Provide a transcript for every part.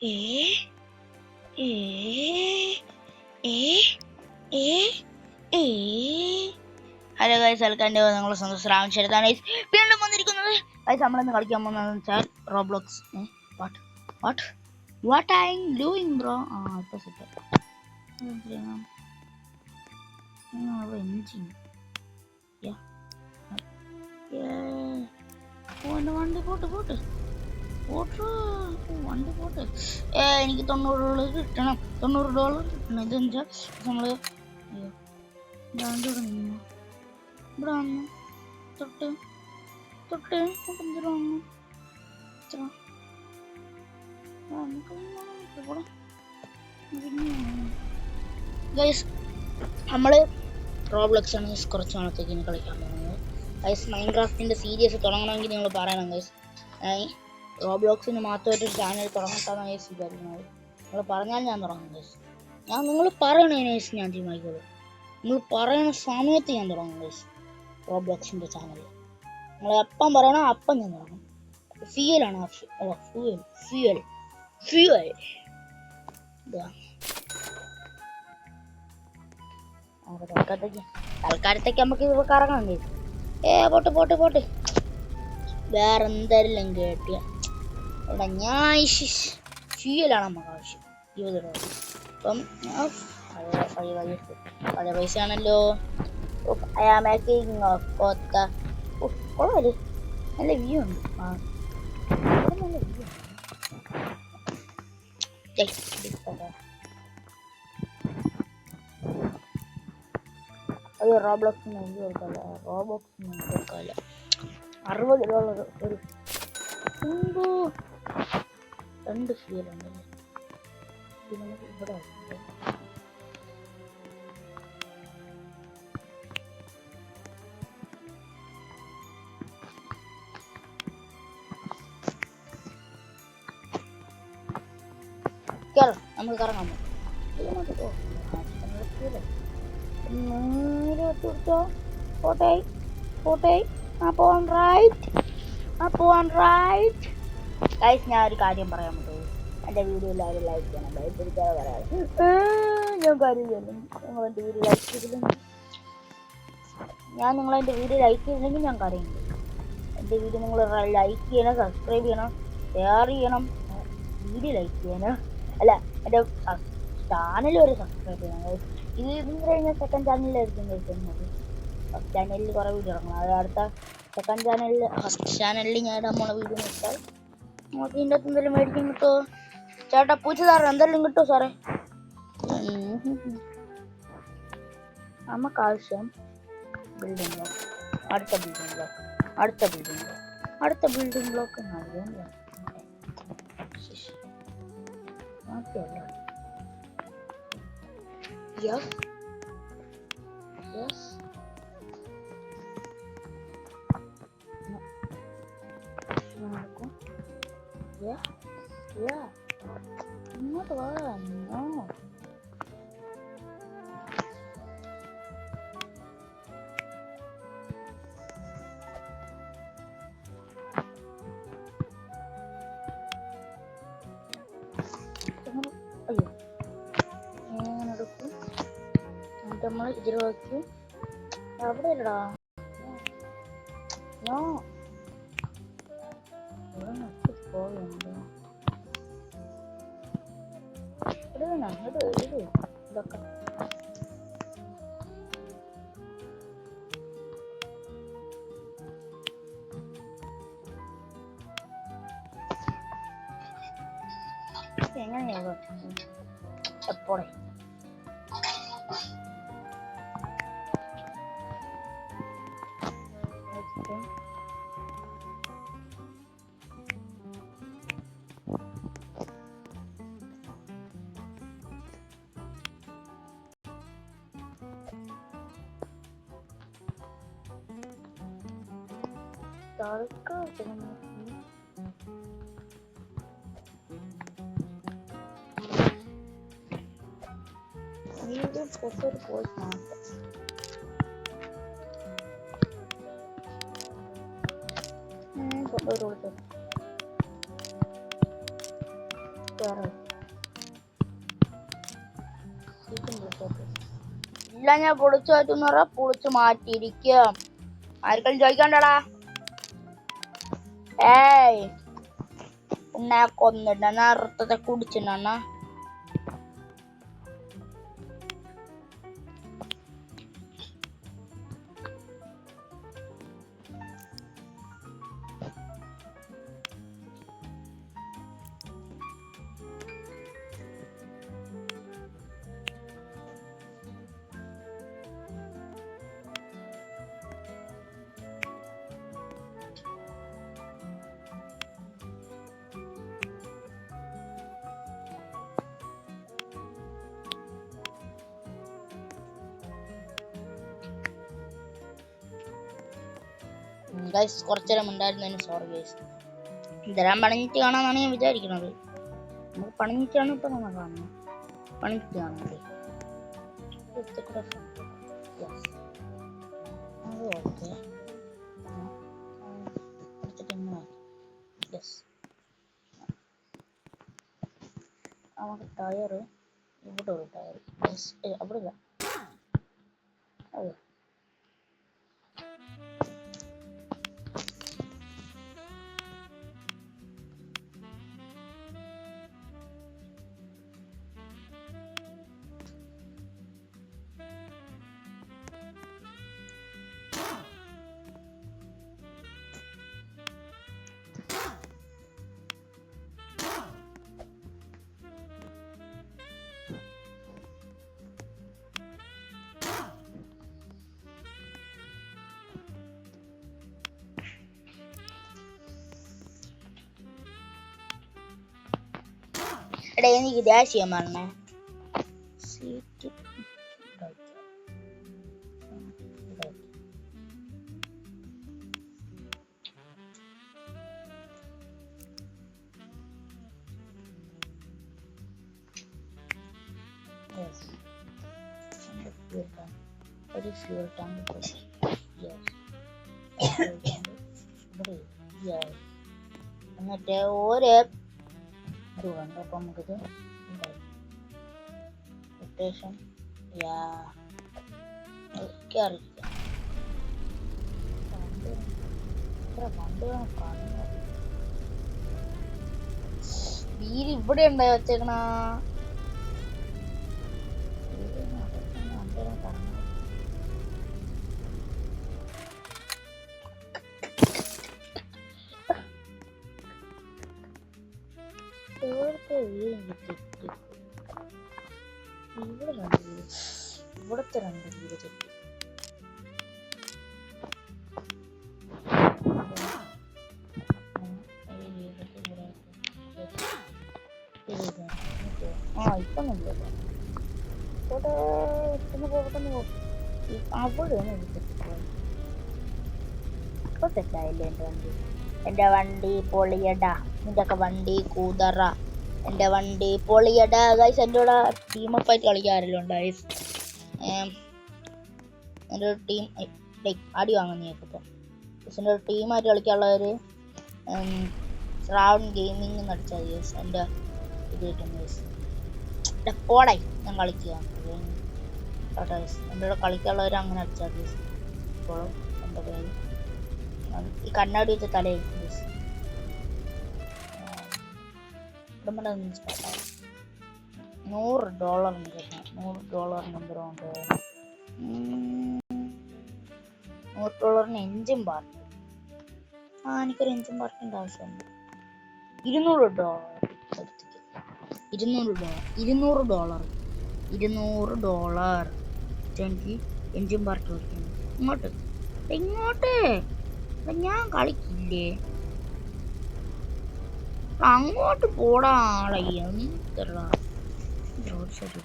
ഏ ഏ ഏ ഏ ഏ ഹലോ ഗൈസ്, വെൽക്കം ടു നിങ്ങളുടെ സ്വന്തം ശ്രാവൺ ശരത്താണ് വീണ്ടും വന്നിരിക്കുന്നത്. ഗൈസ്, നമ്മളിന്ന് കളിക്കാൻ പോകുന്നതെന്ന് വെച്ചാൽ Roblox. What what what I am doing bro? ഇപ്പോൾ സെറ്റ് എൻജിൻ വണ്ടി പോട്ട് വണ്ടി പോട്ട്. എനിക്ക് $90 കിട്ടണം, $90 കിട്ടണം. ഇതെന്ന് വെച്ചാൽ നമ്മള് ഇവിടെ വന്നു തൊട്ട് ഗൈസ്, നമ്മള് റോബ്ലോക്സ് ആണ് കുറച്ച് നാളത്തേക്ക് ഇനി കളിക്കാൻ പോകുന്നത്. ഗൈസ്, മൈൻക്രാഫ്റ്റിന്റെ സീരീസ് തുടങ്ങണമെങ്കിൽ നിങ്ങൾ പറയണം ഗൈസ്. റോബ്ലോക്സിന് മാത്രമായിട്ട് ഒരു ചാനൽ തുടങ്ങട്ടാന്ന് ഗൈസ് വിചാരിക്കുന്നത്. നിങ്ങൾ പറഞ്ഞാൽ ഞാൻ തുടങ്ങും ഗൈസ്. നിങ്ങൾ പറയണേ ഗൈസ്, ഞാൻ തീരുമാനിക്കുള്ളൂ. നിങ്ങൾ പറയുന്ന സമയത്ത് ഞാൻ തുടങ്ങും ഗൈസ് റോബ്ലോക്സിന്റെ ചാനൽ. നിങ്ങൾ എപ്പം പറയണോ അപ്പം ഞാൻ തുടങ്ങും. ഫ്യൂവലാണ് ഫ്യൂവൽ തൽക്കാലത്തേക്ക് നമുക്ക് ഇത് കറങ്ങാം ഗൈസ്. പോട്ട് വേറെ എന്തെല്ലാം കേട്ടിയ ഇവിടെ ഞാൻ ഫ്യൂവലാണ് നമുക്ക് ആവശ്യം. $20. അപ്പം പഴയ പൈസ ആണല്ലോ. കൊള്ളാല്, നല്ല വ്യൂ ഉണ്ട്. നല്ല വ്യൂ അയ്യോ, റോബ്ലോക്സിന് എനിക്ക് കൊടുക്കാല്ല. $60 ഒരു 2 ഫ്യൂൽ ഉണ്ടല്ലേ. ഇത് നമുക്ക് ഇവിടെ നമുക്ക് കറങ്ങാൻ ഗൈസ്. ഞാൻ ഒരു കാര്യം പറയാൻ പറ്റുമോ? എൻ്റെ വീഡിയോ എല്ലാവരും ലൈക്ക് ചെയ്യണം. ലൈക്ക് എടുക്കാതെ പറയാം. ഞാൻ കാര്യം ചെയ്യണം. നിങ്ങളെൻ്റെ വീഡിയോ ലൈക്ക് ചെയ്തില്ലെങ്കിൽ ഞാൻ കരയുന്നു. എൻ്റെ വീഡിയോ നിങ്ങൾ ലൈക്ക് ചെയ്യണം, സബ്സ്ക്രൈബ് ചെയ്യണം, ഷെയർ ചെയ്യണം, വീഡിയോ ലൈക്ക് ചെയ്യണം. അല്ല, എൻ്റെ ചാനൽ വരെ സബ്സ്ക്രൈബ് ചെയ്യണം. ഇത് കഴിഞ്ഞാൽ സെക്കൻഡ് ചാനലിലായിരിക്കും കഴിക്കുന്നത്. ഫസ്റ്റ് ചാനലിൽ കുറേ വീഡിയോ ഇറങ്ങണം. അത് അടുത്ത സെക്കൻഡ് ചാനലിൽ ഞാൻ ഇടാൻ പോണ വീഡിയോ എന്ന് വെച്ചാൽ നമുക്ക് ഇതിൻ്റെ അകത്ത് എന്തെങ്കിലും മേടിക്കാൻ കിട്ടുമോ? ചേട്ടാ പൂച്ച സാറേ, എന്തെങ്കിലും കിട്ടുമോ സാറേ? നമുക്ക് ആവശ്യം ബിൽഡിംഗ് ബ്ലോക്ക്, അടുത്ത ബിൽഡിംഗ് ബ്ലോക്ക് നൽകുന്നില്ല. Yes. Yeah. ഇങ്ങോട്ട് വാ. അയ്യോ, എങ്ങനെ എടുക്കും? എന്നിട്ട് നമ്മൾ ഇതിൽ വയ്ക്കും. അവിടെ അല്ലടാ, ഇതൊക്കെ എങ്ങനെയാ എപ്പോഴേ ഒരു പോയി കാണട്ടെ. കൊടുത്തു ഇല്ല, ഞാൻ പൊളിച്ചു മാറ്റുന്ന പറഞ്ഞാ പൊളിച്ചു മാറ്റിയിരിക്കുക. ആർക്കും ചോദിക്കണ്ടടാ. ഏയ് ഉണ്ണ കൊന്നിട്ട നേരത്തെ കുടിച്ചിട്ട. ഗൈസ് കുറച്ചേരം ഉണ്ടായിരുന്നതിന് സോറി ഗൈസ്. ഇതെല്ലാം പണിഞ്ഞിട്ട് കാണാന്നാണ് ഞാൻ വിചാരിക്കുന്നത്. നമുക്ക് പണിഞ്ഞിട്ടാണ് ഇപ്പൊ നമ്മൾ കാണുന്നത്. പണിഞ്ഞിട്ട് കാണുന്നത് നമുക്ക് ടയറ് ഇവിടെ ഒരു ടയർ അവിടെ ഇല്ല. അതെ എടാ എനിക്ക് ഡാഷ് ചെയ്യാൻ പറഞ്ഞേ. സീറ്റ് ഒരു ഫ്യൂൽ ടാങ്ക്. എന്നിട്ട് ഒരു ഇത് വേണ്ട. അപ്പം നമുക്കിത് റൊട്ടേഷൻ ഒക്കെ അറിയിക്കാം. വീര് ഇവിടെ ഉണ്ടായി വെച്ചേക്കണ. ഇവിടത്തെ രണ്ട് വീട് തെറ്റി. ഇപ്പൊന്നുമില്ലല്ലോ. അവിടെയാണ് ഇത് തെറ്റിപ്പോയത്. ഇപ്പൊ തെറ്റായില്ലേ എന്റെ വണ്ടി? എന്റെ വണ്ടി പൊളിയടാ. നിന്റെയൊക്കെ വണ്ടി കൂതറ. എന്റെ വണ്ടി പൊളിയടാ. ഗൈസ് എൻ്റെ കൂടെ ടീമപ്പായിട്ട് കളിക്കാറില്ല ഗൈസ്. എൻ്റെ ഒരു ടീം അടി വാങ്ങുന്ന ഇപ്പം. എൻ്റെ ഒരു ടീമായിട്ട് കളിക്കാനുള്ളവർ ശ്രാവൺ ഗെയിമിംഗ് നടിച്ചാൽ ഗൈസ് എൻ്റെ ഇത് കിട്ടും ഗൈസ്. പോടായി ഞാൻ കളിക്കുക. എൻ്റെ കൂടെ കളിക്കാനുള്ളവർ അങ്ങനെ അടിച്ചാൽ ഗൈസ്. ഇപ്പോഴും എൻ്റെ പേര് ഈ കണ്ണാടി വെച്ച തലയായിരിക്കും ഗൈസ്. $100 $100 നമ്പറുണ്ട്. $100 engine park. എനിക്കൊരു എൻജിൻ പാർക്കിൻ്റെ ആവശ്യമുണ്ട്. $200 എനിക്ക് എൻജിൻ പാർക്ക് കളിക്കണം. ഇങ്ങോട്ട് ഞാൻ കളിക്കില്ലേ? അങ്ങോട്ട് പോടാ ആളെ. റോഡ് സൈഡ്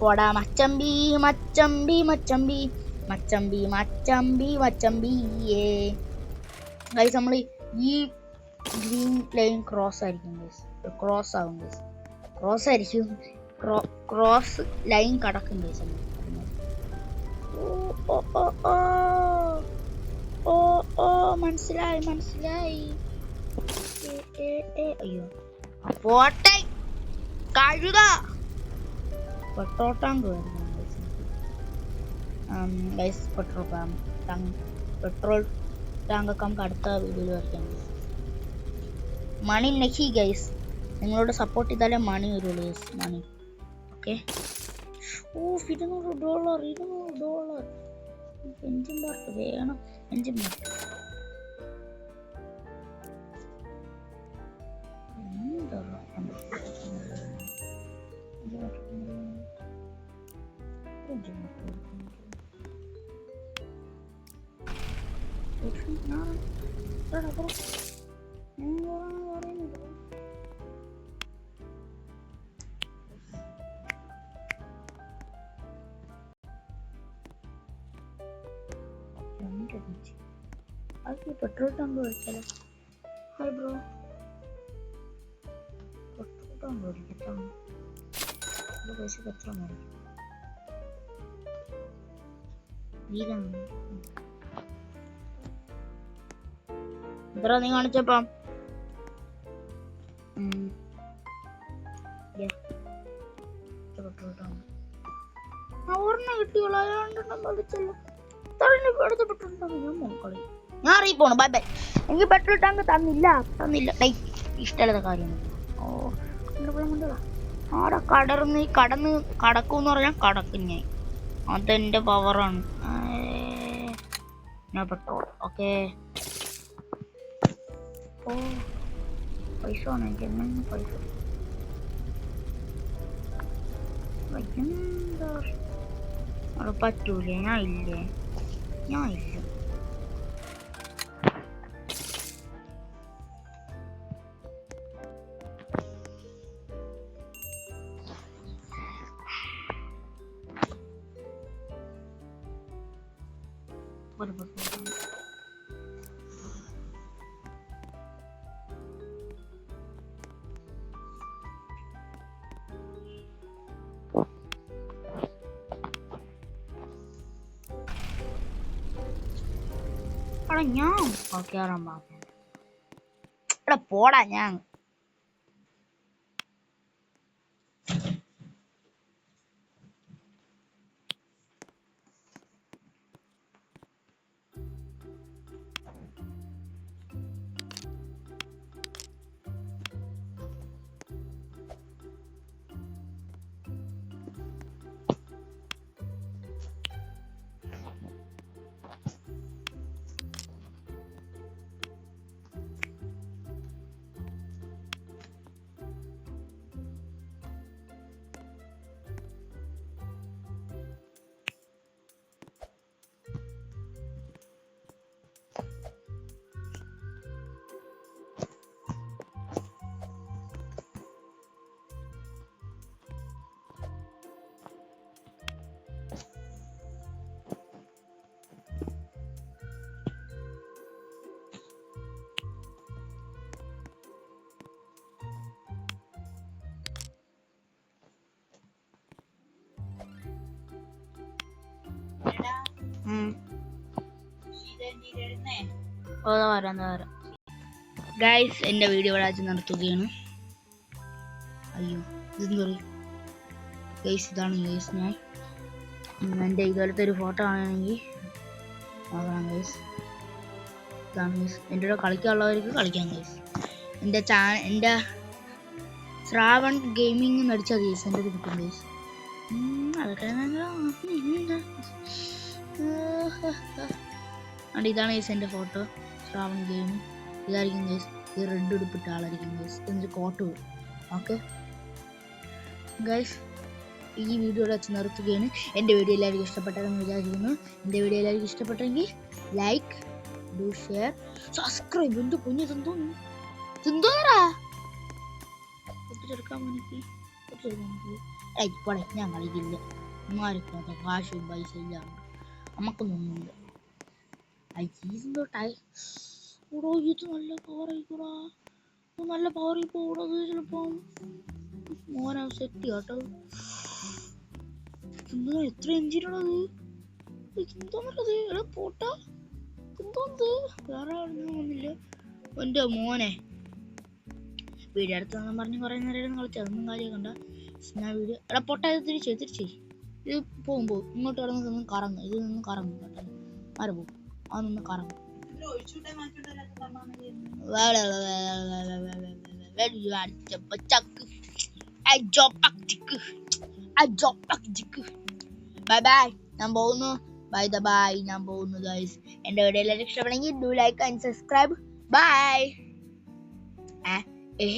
പോടാ മച്ചമ്പി മച്ചമ്പി മച്ചമ്പി മച്ചമ്പി മച്ചമ്പി മച്ചമ്പിയേ. ഗൈസ് നമ്മൾ ഈ ഗ്രീൻ ലൈൻ ക്രോസ് ആയിരിക്കും ഗൈസ്. ക്രോസ് ആവും ഗൈസ്. ക്രോസ് ആയിരിക്കും. ക്രോസ് ലൈൻ കടക്കും ഗൈസ്. മനസ്സിലായി. അയ്യോ പോട്ടെ കഴുക പെട്രോൾ ടാങ്ക് വരുന്നു ഗൈസ്. പെട്രോൾ ടാങ്ക് ഒക്കെ നമുക്ക് അടുത്ത വീഡിയോയിൽ വരയ്ക്കാം. മണി നെഹി ഗൈസ്, നിങ്ങളോട് സപ്പോർട്ട് ചെയ്താലേ മണി വരുള്ളൂ guys. Money okay. $200 engine part വേണം. എൻജിൻ പാർട്ട് പെട്രോൾ ടാങ്ക് മേടിച്ചാലോ? ഹായ് ബ്രോ, പെട്രോൾ ടാങ്ക് മേടിക്കട്ടോ. പൈസ എത്ര മേടിക്കും? എത്ര നീ കാണിച്ചപ്പം? പെട്രോൾ ടാങ്ക് ഒരെണ്ണം കിട്ടിയോളൂ. രണ്ടെണ്ണം മേടിച്ചല്ലോ. അടുത്ത പെട്രോൾ ടാങ്ക് ഞാൻ നോക്കളി. ഞാൻ അറിയിപ്പോണു. Bye bye. എനിക്ക് പെട്രോൾ ടാങ്ക് തന്നില്ല. ഇഷ്ടമല്ലാത്ത കാര്യമാണ്. ആടെ കടക്കൂന്ന് പറഞ്ഞാൽ കടക്കും ഞാൻ. അതെന്റെ പവറാണ്. Petrol okay. പൈസ വേണം എനിക്ക്. എങ്ങനെ പൈസ അവിടെ പറ്റൂലേ? ഞാൻ ഇല്ല. ഞാൻ കേറാൻ പാടില്ല. ഇവിടെ പോടാ. ഞാൻ വരാം. ഗൈസ്, എൻ്റെ വീഡിയോ ഇവിടെ നടത്തുകയാണ്. അയ്യോ ഇതെന്താ ഗൈസ്? ഇതാണ് ഗൈസ് ഞാൻ എൻ്റെ ഇതുപോലത്തെ ഒരു ഫോട്ടോ ആണെങ്കിൽ നോക്കണം ഗൈസ്. ഇതാണ് ഗൈസ്. എൻ്റെ കൂടെ കളിക്കാനുള്ളവർക്ക് കളിക്കാം ഗൈസ്. എൻ്റെ ശ്രാവൺ ഗെയിമിംഗ് നടിച്ചാൽ ഗൈസ് എൻ്റെ ഒരു കിട്ടും ഗൈസ്. അതൊക്കെ ഇതാണ് ഗൈസ് എൻ്റെ ഫോട്ടോ. ശ്രാവൺ ഗെയിമിംഗ് ഇതായിരിക്കും ഗൈസ്. ഈ റെഡ് ഉടുപ്പിട്ട ആളായിരിക്കും ഗൈസ്. എന്നിട്ട് കോട്ട് വരും. ഓക്കെ ഗൈസ്, ഈ വീഡിയോ വെച്ച് നിർത്തുകയാണ്. എൻ്റെ വീഡിയോ എല്ലാവർക്കും ഇഷ്ടപ്പെട്ടതെന്ന് വിചാരിക്കുന്നു. എൻ്റെ വീഡിയോ എല്ലാവർക്കും ഇഷ്ടപ്പെട്ടെങ്കിൽ ലൈക്ക്, ഡു ഷെയർ, സബ്സ്ക്രൈബ്. എന്ത് കുഞ്ഞു തിന്തോറാ പൊട്ടിച്ചെടുക്കാൻ പോടെ. ഞാൻ കളിക്കില്ല. മാറിക്കോട്ടെ. കാശും പൈസ ഇല്ല, നമുക്കൊന്നുമില്ല. ഇത് നല്ല പവറായിക്കൂടാ. നല്ല പവറിൽ പോകൂടാ ചിലപ്പം. മോനെ സെറ്റ് കേട്ടോ. എന്തോ എത്ര എഞ്ചിനാണത്? എന്തോന്നത്? എടാ പോട്ടാ, എന്തോന്നത്? വേറെ ഒന്നും വന്നില്ല. എൻ്റെ മോനെ വീഡിയോ അടുത്തെന്ന് പറഞ്ഞ് കുറേ നേരം കളിച്ചു, അതൊന്നും കാര്യം കണ്ട. ഞാൻ വീഡിയോ എടാ പൊട്ട തിരിച്ചേ ഇത് പോകുമ്പോ ഇങ്ങോട്ട് കിടന്ന് നിന്ന് കറങ്ങും, ഇത് നിന്ന് കറങ്ങും കേട്ടോ. ആര് പോകും ആ നിന്ന് കറങ്ങും. ബൈ ബൈ, ഞാൻ പോകുന്നു. ബൈ ദ ബൈ, ഞാൻ പോകുന്നു ഗൈസ്. എൻ്റെ വീഡിയോ എല്ലാവരും ഇഷ്ടപ്പെടുമെങ്കിൽ do like and subscribe. Bye. ഏ